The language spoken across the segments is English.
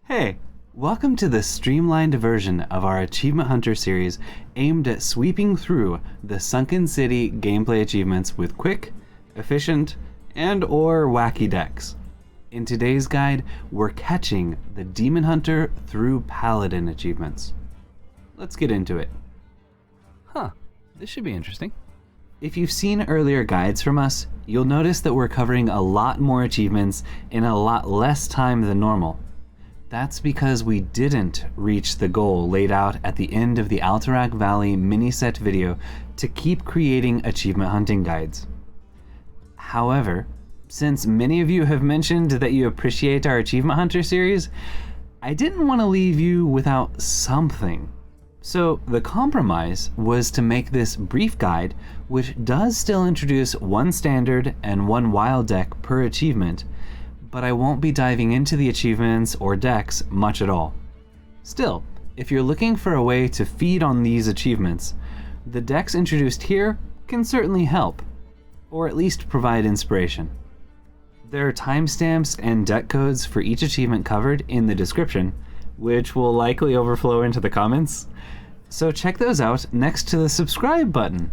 Hey, welcome to the streamlined version of our Achievement Hunter series aimed at sweeping through the Sunken City gameplay achievements with quick, efficient, and/or wacky decks. In today's guide, we're catching the Demon Hunter through Paladin achievements. Let's get into it. This should be interesting. If you've seen earlier guides from us, you'll notice that we're covering a lot more achievements in a lot less time than normal. That's because we didn't reach the goal laid out at the end of the Alterac Valley mini-set video to keep creating achievement hunting guides. However, since many of you have mentioned that you appreciate our Achievement Hunter series, I didn't want to leave you without something. So the compromise was to make this brief guide, which does still introduce one standard and one wild deck per achievement, but I won't be diving into the achievements or decks much at all. Still, if you're looking for a way to feed on these achievements, the decks introduced here can certainly help, or at least provide inspiration. There are timestamps and deck codes for each achievement covered in the description, which will likely overflow into the comments, so check those out next to the subscribe button.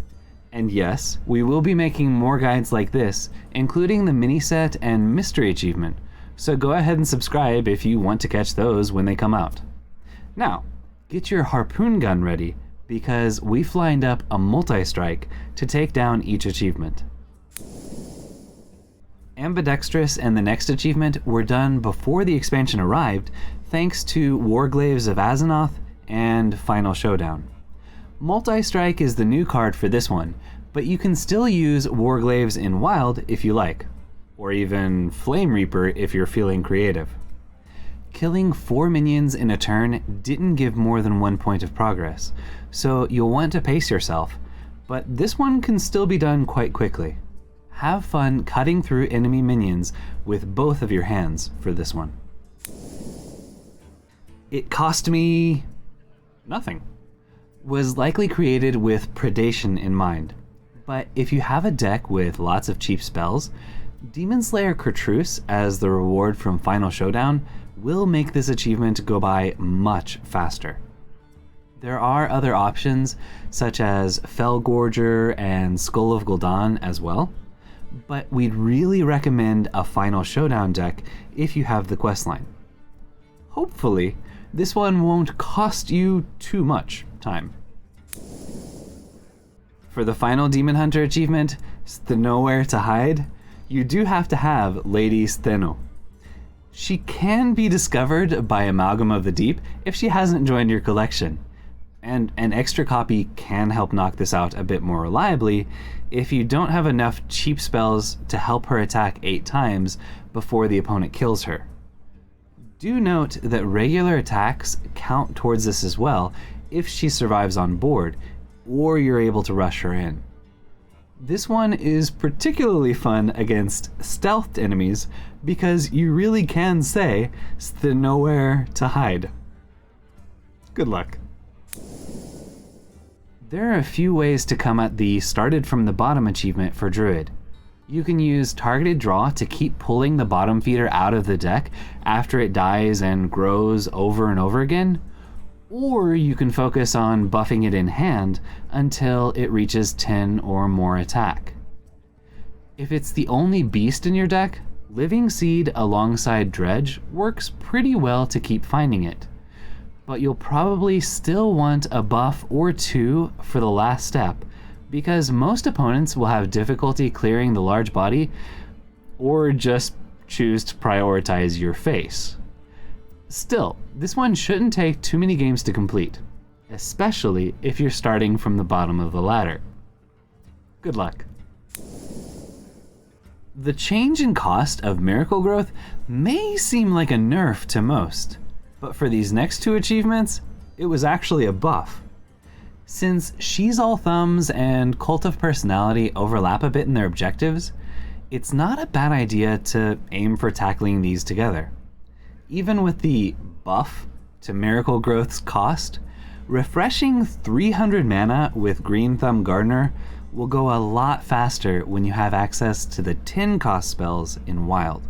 And yes, we will be making more guides like this, including the mini-set and mystery achievement, so go ahead and subscribe if you want to catch those when they come out. Now, get your Harpoon Gun ready, because we've lined up a multi-strike to take down each achievement. Ambidextrous and the next achievement were done before the expansion arrived, thanks to Gifts of Azshara and Final Showdown. Multi-strike is the new card for this one, but you can still use Warglaves in Wild if you like, or even Flame Reaper if you're feeling creative. Killing 4 minions in a turn didn't give more than 1 point of progress, so you'll want to pace yourself, but this one can still be done quite quickly. Have fun cutting through enemy minions with both of your hands for this one. It cost me nothing. Was likely created with predation in mind, but if you have a deck with lots of cheap spells, Demon Slayer Cartreuse as the reward from Final Showdown will make this achievement go by much faster. There are other options such as Fellgorger and Skull of Gul'dan as well, but we'd really recommend a Final Showdown deck if you have the questline. Hopefully, this one won't cost you too much time. For the final Demon Hunter achievement, Nowhere to Hide, you do have to have Lady Stheno. She can be discovered by Amalgam of the Deep if she hasn't joined your collection, and an extra copy can help knock this out a bit more reliably if you don't have enough cheap spells to help her attack 8 times before the opponent kills her. Do note that regular attacks count towards this as well if she survives on board, or you're able to rush her in. This one is particularly fun against stealthed enemies because you really can say Nowhere to Hide. Good luck. There are a few ways to come at the started from the bottom achievement for Druid. You can use targeted draw to keep pulling the bottom feeder out of the deck after it dies and grows over and over again, or you can focus on buffing it in hand until it reaches 10 or more attack. If it's the only beast in your deck, Living Seed alongside Dredge works pretty well to keep finding it, but you'll probably still want a buff or 2 for the last step, because most opponents will have difficulty clearing the large body, or just choose to prioritize your face. Still, this one shouldn't take too many games to complete, especially if you're starting from the bottom of the ladder. Good luck. The change in cost of Miracle Growth may seem like a nerf to most, but for these next 2 achievements, it was actually a buff. Since She's All Thumbs and Cult of Personality overlap a bit in their objectives, it's not a bad idea to aim for tackling these together. Even with the buff to Miracle Growth's cost, refreshing 300 mana with Green Thumb Gardener will go a lot faster when you have access to the 10 cost spells in Wild.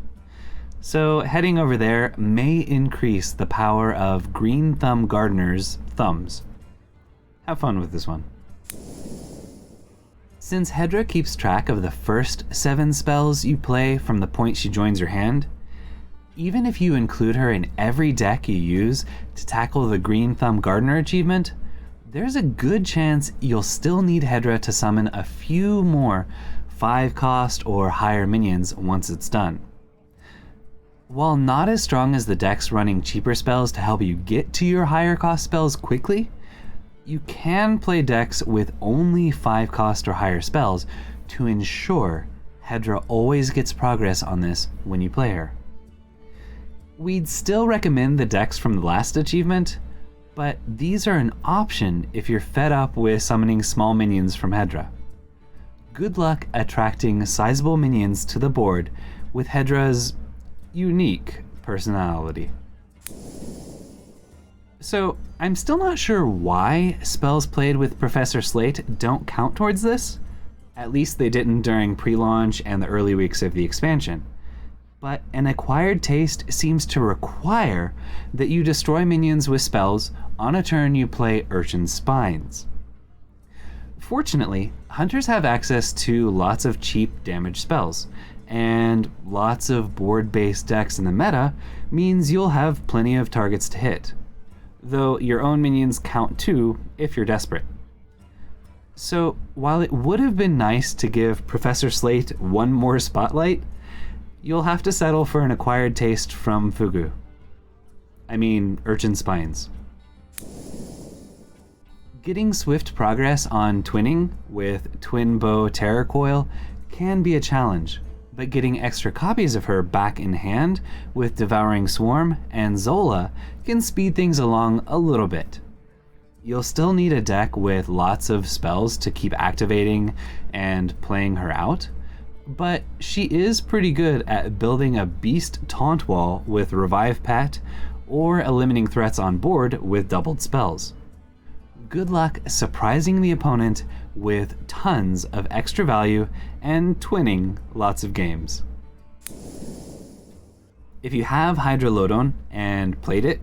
So heading over there may increase the power of Green Thumb Gardener's thumbs. Have fun with this one. Since Hedra keeps track of the first 7 spells you play from the point she joins your hand, even if you include her in every deck you use to tackle the Green Thumb Gardener achievement, there's a good chance you'll still need Hedra to summon a few more 5-cost or higher minions once it's done. While not as strong as the decks running cheaper spells to help you get to your higher cost spells quickly, you can play decks with only 5-cost or higher spells to ensure Hedra always gets progress on this when you play her. We'd still recommend the decks from the last achievement, but these are an option if you're fed up with summoning small minions from Hedra. Good luck attracting sizable minions to the board with Hedra's unique personality. So, I'm still not sure why spells played with Professor Slate don't count towards this. At least they didn't during pre-launch and the early weeks of the expansion. But an acquired taste seems to require that you destroy minions with spells on a turn you play Urchin Spines. Fortunately, hunters have access to lots of cheap damage spells, and lots of board-based decks in the meta means you'll have plenty of targets to hit, though your own minions count too if you're desperate. So while it would have been nice to give Professor Slate one more spotlight, you'll have to settle for an acquired taste from Fugu. I mean, Urchin Spines. Getting swift progress on twinning with Twin Bow Terror Coil can be a challenge, but getting extra copies of her back in hand with Devouring Swarm and Zola can speed things along a little bit. You'll still need a deck with lots of spells to keep activating and playing her out, but she is pretty good at building a beast taunt wall with Revive Pet or eliminating threats on board with doubled spells. Good luck surprising the opponent with tons of extra value and twinning lots of games. If you have Hydrolodon and played it,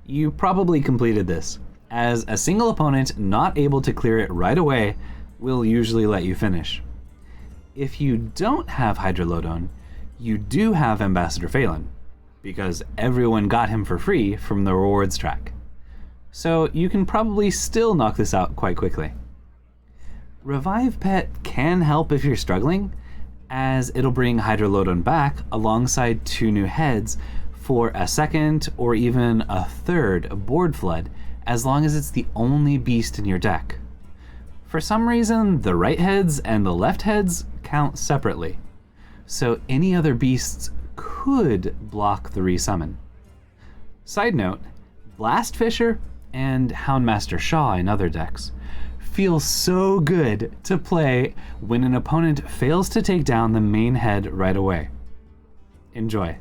you probably completed this, as a single opponent not able to clear it right away will usually let you finish. If you don't have Hydrolodon, you do have Ambassador Phelan, because everyone got him for free from the rewards track. So you can probably still knock this out quite quickly. Revive Pet can help if you're struggling, as it'll bring Hydrolodon back alongside 2 new heads for a second or even a third board flood, as long as it's the only beast in your deck. For some reason, the right heads and the left heads count separately, so any other beasts could block the resummon. Side note, Blast Fisher and Houndmaster Shaw in other decks feel so good to play when an opponent fails to take down the main head right away. Enjoy.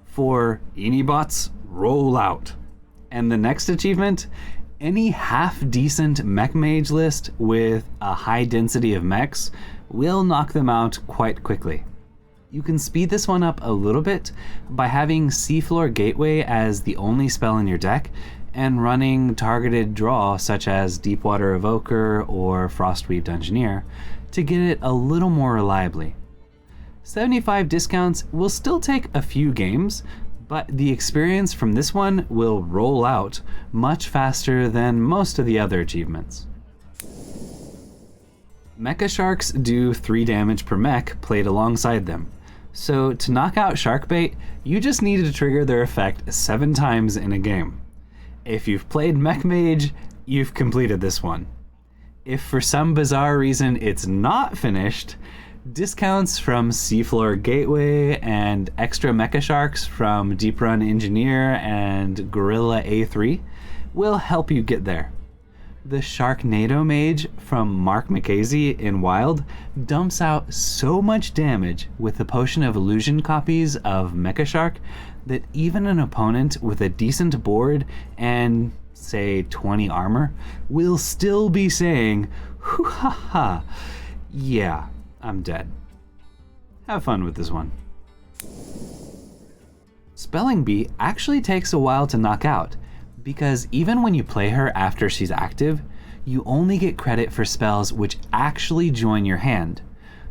For Enibots, roll out. And the next achievement, any half-decent mech mage list with a high density of mechs will knock them out quite quickly. You can speed this one up a little bit by having Seafloor Gateway as the only spell in your deck and running targeted draw such as Deepwater Evoker or Frostweave Dungeoneer to get it a little more reliably. 75 discounts will still take a few games, but the experience from this one will roll out much faster than most of the other achievements. Mecha Sharks do 3 damage per mech played alongside them, so to knock out Sharkbait, you just need to trigger their effect 7 times in a game. If you've played Mech Mage, you've completed this one. If for some bizarre reason it's not finished, discounts from Seafloor Gateway and extra Mecha Sharks from Deep Run Engineer and Gorilla A3 will help you get there. The Sharknado Mage from Mark McKazy in Wild dumps out so much damage with the Potion of Illusion copies of Mecha Shark that even an opponent with a decent board and, say, 20 armor will still be saying, "Hoo ha ha, yeah, I'm dead." Have fun with this one. Spelling Bee actually takes a while to knock out, because even when you play her after she's active, you only get credit for spells which actually join your hand.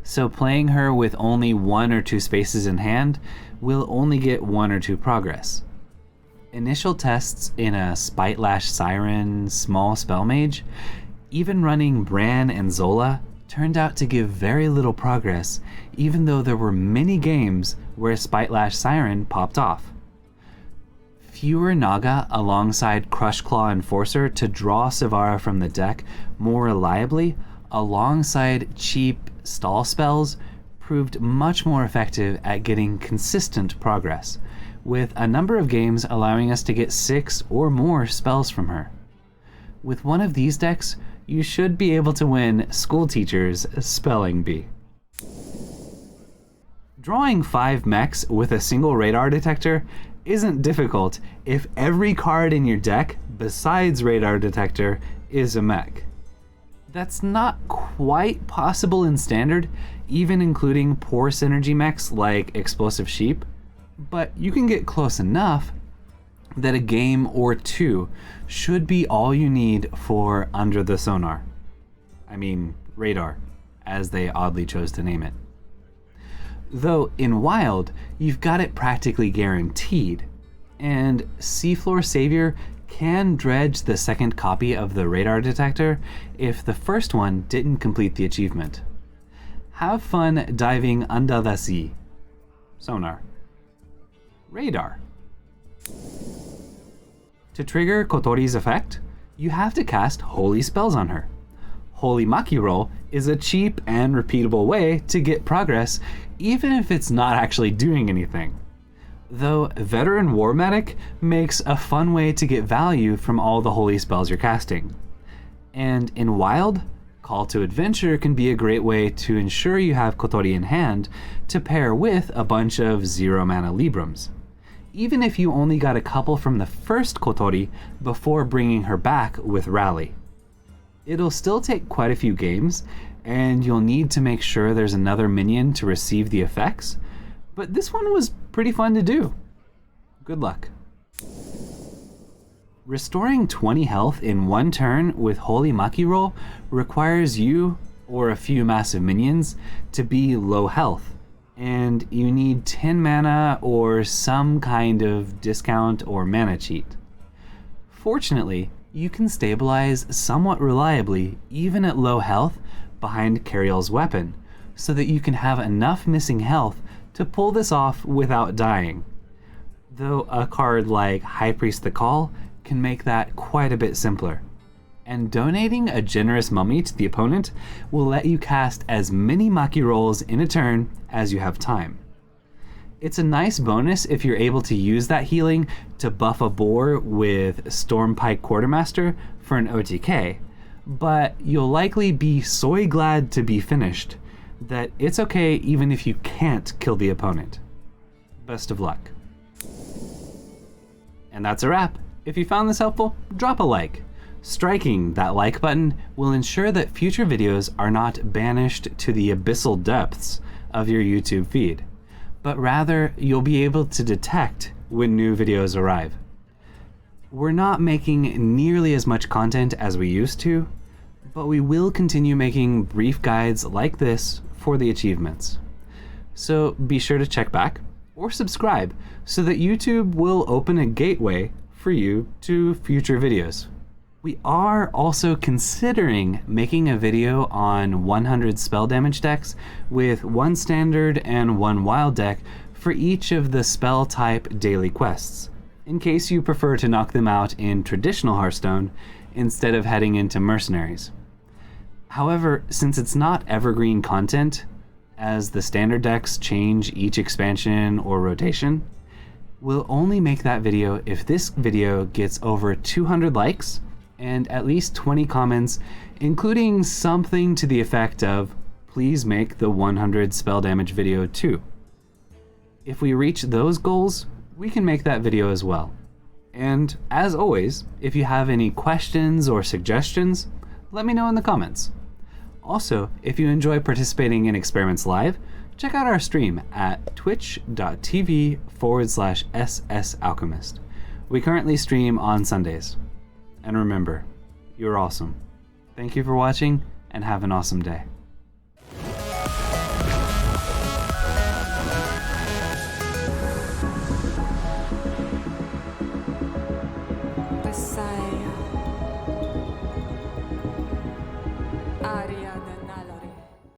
So playing her with only 1 or 2 spaces in hand will only get 1 or 2 progress. Initial tests in a Spitelash Siren small spell mage, even running Bran and Zola, turned out to give very little progress, even though there were many games where Spitelash Siren popped off. Fewer Naga alongside Crushclaw Enforcer to draw Savara from the deck more reliably, alongside cheap stall spells, proved much more effective at getting consistent progress, with a number of games allowing us to get 6 or more spells from her. With one of these decks, you should be able to win School Teacher's Spelling Bee. Drawing 5 mechs with a single radar detector isn't difficult if every card in your deck besides radar detector is a mech. That's not quite possible in standard, even including poor synergy mechs like Explosive Sheep, but you can get close enough that a game or 2 should be all you need for Under the Sonar. I mean, radar, as they oddly chose to name it. Though in Wild, you've got it practically guaranteed, and Seafloor Savior can dredge the second copy of the radar detector if the first one didn't complete the achievement. Have fun diving under the sea. Sonar. Radar. To trigger Kotori's effect, you have to cast Holy Spells on her. Holy Maki Roll is a cheap and repeatable way to get progress, even if it's not actually doing anything. Though Veteran War Medic makes a fun way to get value from all the holy spells you're casting. And in Wild, Call to Adventure can be a great way to ensure you have Kotori in hand to pair with a bunch of 0 mana Librams, even if you only got a couple from the first Kotori before bringing her back with Rally. It'll still take quite a few games, and you'll need to make sure there's another minion to receive the effects, but this one was pretty fun to do. Good luck. Restoring 20 health in 1 turn with Holy Maki Roll requires you, or a few massive minions, to be low health, and you need 10 mana or some kind of discount or mana cheat. Fortunately, you can stabilize somewhat reliably, even at low health, behind Cariel's weapon, so that you can have enough missing health to pull this off without dying. Though a card like High Priest the Call can make that quite a bit simpler. And donating a generous mummy to the opponent will let you cast as many Maki rolls in a turn as you have time. It's a nice bonus if you're able to use that healing to buff a boar with Stormpike Quartermaster for an OTK, but you'll likely be soy glad to be finished that it's okay even if you can't kill the opponent. Best of luck. And that's a wrap. If you found this helpful, drop a like. Striking that like button will ensure that future videos are not banished to the abyssal depths of your YouTube feed, but rather you'll be able to detect when new videos arrive. We're not making nearly as much content as we used to, but we will continue making brief guides like this for the achievements. So be sure to check back or subscribe so that YouTube will open a gateway for you to future videos. We are also considering making a video on 100 spell damage decks with 1 standard and 1 wild deck for each of the spell type daily quests, in case you prefer to knock them out in traditional Hearthstone instead of heading into mercenaries. However, since it's not evergreen content, as the standard decks change each expansion or rotation, we'll only make that video if this video gets over 200 likes and at least 20 comments, including something to the effect of, please make the 100 spell damage video too. If we reach those goals, we can make that video as well. And as always, if you have any questions or suggestions, let me know in the comments. Also, if you enjoy participating in Experiments Live, check out our stream at twitch.tv/SSAlchemist. We currently stream on Sundays. And remember, you're awesome. Thank you for watching, and have an awesome day. Messiah.